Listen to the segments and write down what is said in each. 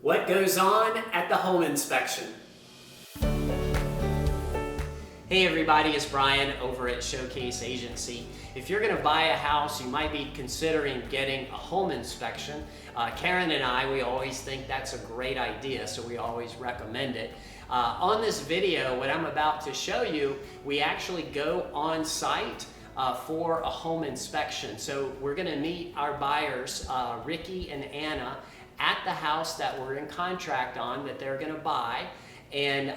What goes on at the home inspection? Hey everybody, it's Brian over at Showcase Agency. If you're going to buy a house, you might be considering getting a home inspection. Karen and I, we always think that's a great idea, so we always recommend it. On this video, what I'm about to show you, we actually go on site for a home inspection. So we're going to meet our buyers, Ricky and Anna, at the house that we're in contract on that they're going to buy. And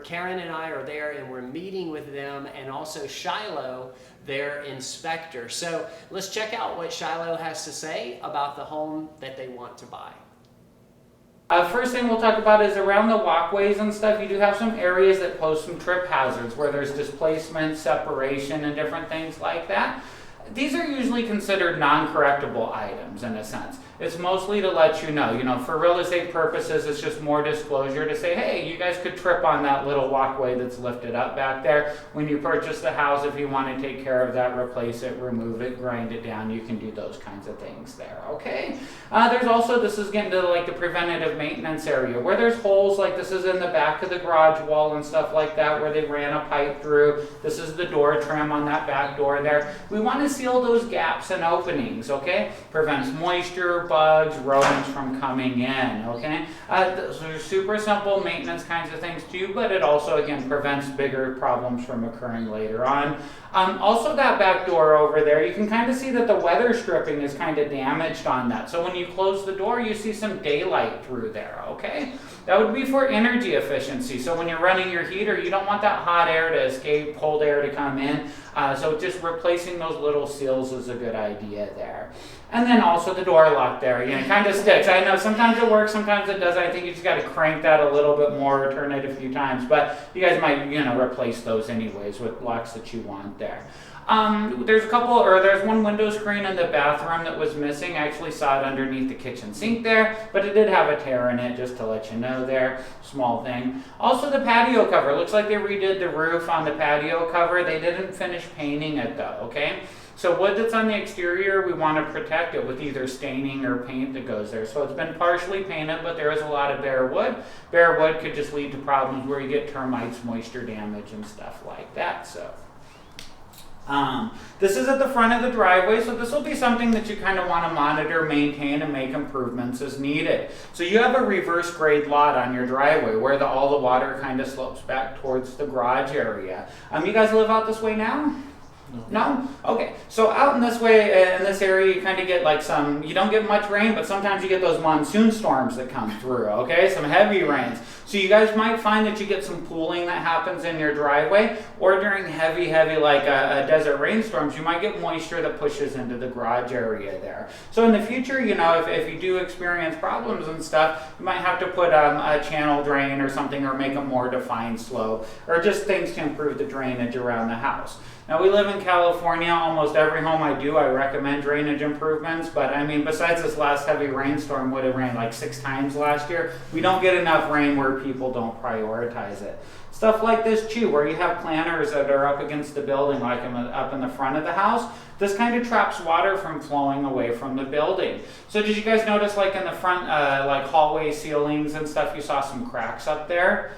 Karen and I are there and we're meeting with them, and also Shiloh, their inspector. So let's check out what Shiloh has to say about the home that they want to buy. First thing we'll talk about is around the walkways and stuff. You do have some areas that pose some trip hazards where there's displacement, separation, and different things like that. These are usually considered non-correctable items in a sense. It's mostly to let you know, for real estate purposes, it's just more disclosure to say, hey, you guys could trip on that little walkway that's lifted up back there. When you purchase the house, if you want to take care of that, replace it, remove it, grind it down, you can do those kinds of things there, okay? There's also, this is getting to like the preventative maintenance area, where there's holes, like this is in the back of the garage wall and stuff like that, where they ran a pipe through. This is the door trim on that back door there. We want to seal those gaps and openings, okay? Prevents moisture, bugs, rodents from coming in, okay? Those are super simple maintenance kinds of things too, but it also, again, prevents bigger problems from occurring later on. Also that back door over there, you can kind of see that the weather stripping is kind of damaged on that. So when you close the door, you see some daylight through there, okay? That would be for energy efficiency. So when you're running your heater, you don't want that hot air to escape, cold air to come in. So just replacing those little seals is a good idea there. And then also the door lock there, it kind of sticks. I know sometimes it works, sometimes it doesn't. I think you just got to crank that a little bit more, turn it a few times. But you guys might, replace those anyways with locks that you want there. There's one window screen in the bathroom that was missing. I actually saw it underneath the kitchen sink there, but it did have a tear in it, just to let you know there. Small thing. Also the patio cover. Looks like they redid the roof on the patio cover. They didn't finish painting it though, okay? So wood that's on the exterior, we want to protect it with either staining or paint that goes there. So it's been partially painted, but there is a lot of bare wood. Bare wood could just lead to problems where you get termites, moisture damage, and stuff like that. So this is at the front of the driveway, so this will be something that you kind of want to monitor, maintain, and make improvements as needed. So you have a reverse grade lot on your driveway where all the water kind of slopes back towards the garage area. You guys live out this way now? No? Okay. So out in this way, in this area, you kind of get like you don't get much rain, but sometimes you get those monsoon storms that come through, okay? Some heavy rains. So you guys might find that you get some pooling that happens in your driveway, or during heavy, like desert rainstorms, you might get moisture that pushes into the garage area there. So in the future, if you do experience problems and stuff, you might have to put a channel drain or something, or make a more defined slope, or just things to improve the drainage around the house. Now we live in California. Almost every home I recommend drainage improvements, but besides this last heavy rainstorm, would have rained like 6 times last year, we don't get enough rain where people don't prioritize it. Stuff like this too, where you have planters that are up against the building, like up in the front of the house, this kind of traps water from flowing away from the building. So did you guys notice like in the front, like hallway ceilings and stuff, you saw some cracks up there?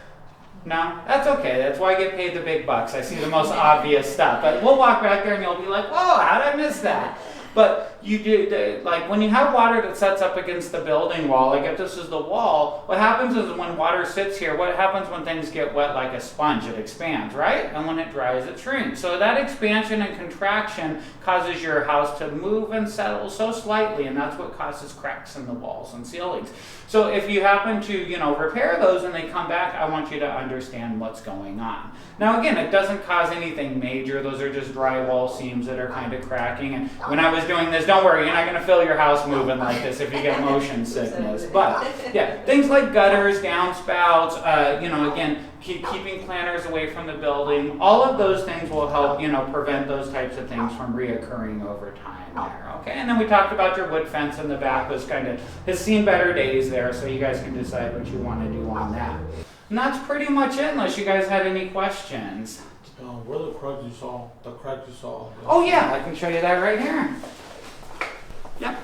No? That's okay. That's why I get paid the big bucks. I see the most obvious stuff. But we'll walk back there and you'll be like, whoa, how did I miss that? But you do, like when you have water that sets up against the building wall, like if this is the wall, what happens is when water sits here, what happens when things get wet like a sponge? It expands, right? And when it dries, it shrinks. So that expansion and contraction causes your house to move and settle so slightly, and that's what causes cracks in the walls and ceilings. So if you happen to, repair those and they come back, I want you to understand what's going on. Now again, it doesn't cause anything major. Those are just drywall seams that are kind of cracking. And when I was doing this, don't worry, you're not going to feel your house moving like this if you get motion sickness. But yeah, things like gutters, downspouts, again, keeping planters away from the building, all of those things will help, prevent those types of things from reoccurring over time there, okay? And then we talked about your wood fence in the back has seen better days there, so you guys can decide what you want to do on that. And that's pretty much it, unless you guys had any questions. Where the cracks you saw? The cracks you saw? Oh yeah, I can show you that right here. Yep.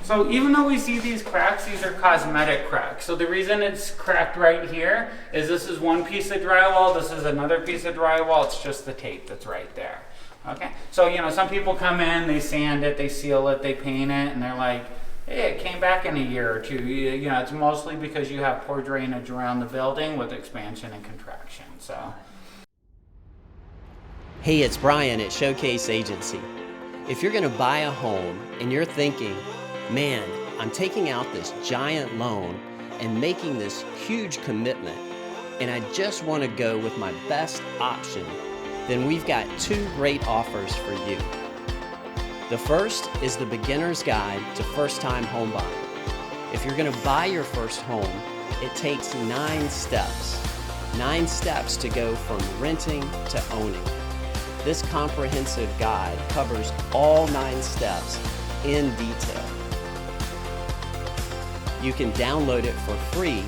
So even though we see these cracks, these are cosmetic cracks. So the reason it's cracked right here is this is one piece of drywall, this is another piece of drywall, it's just the tape that's right there. Okay, so you know, some people come in, they sand it, they seal it, they paint it, and they're like, hey, it came back in a year or two. You know, it's mostly because you have poor drainage around the building with expansion and contraction, so. Hey, it's Brian at Showcase Agency. If you're gonna buy a home and you're thinking, man, I'm taking out this giant loan and making this huge commitment, and I just want to go with my best option, then we've got two great offers for you. The first is the Beginner's Guide to First-Time Home Buying. If you're going to buy your first home, it takes 9 steps. 9 steps to go from renting to owning. This comprehensive guide covers all 9 steps in detail. You can download it for free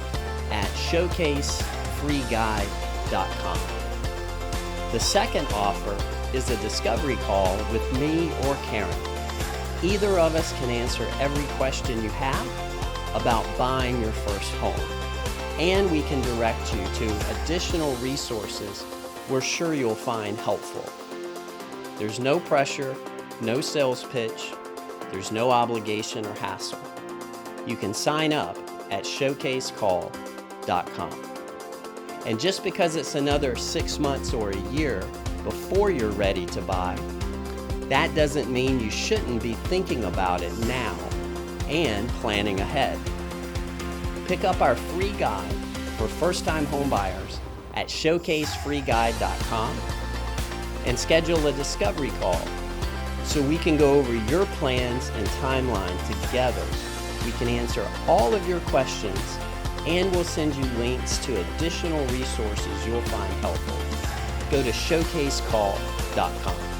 at showcasefreeguide.com. The second offer is a discovery call with me or Karen. Either of us can answer every question you have about buying your first home, and we can direct you to additional resources we're sure you'll find helpful. There's no pressure, no sales pitch, there's no obligation or hassle. You can sign up at showcasecall.com. And just because it's another 6 months or a year before you're ready to buy, that doesn't mean you shouldn't be thinking about it now and planning ahead. Pick up our free guide for first-time homebuyers at showcasefreeguide.com and schedule a discovery call so we can go over your plans and timeline together. We can answer all of your questions, and we'll send you links to additional resources you'll find helpful. Go to showcasecall.com.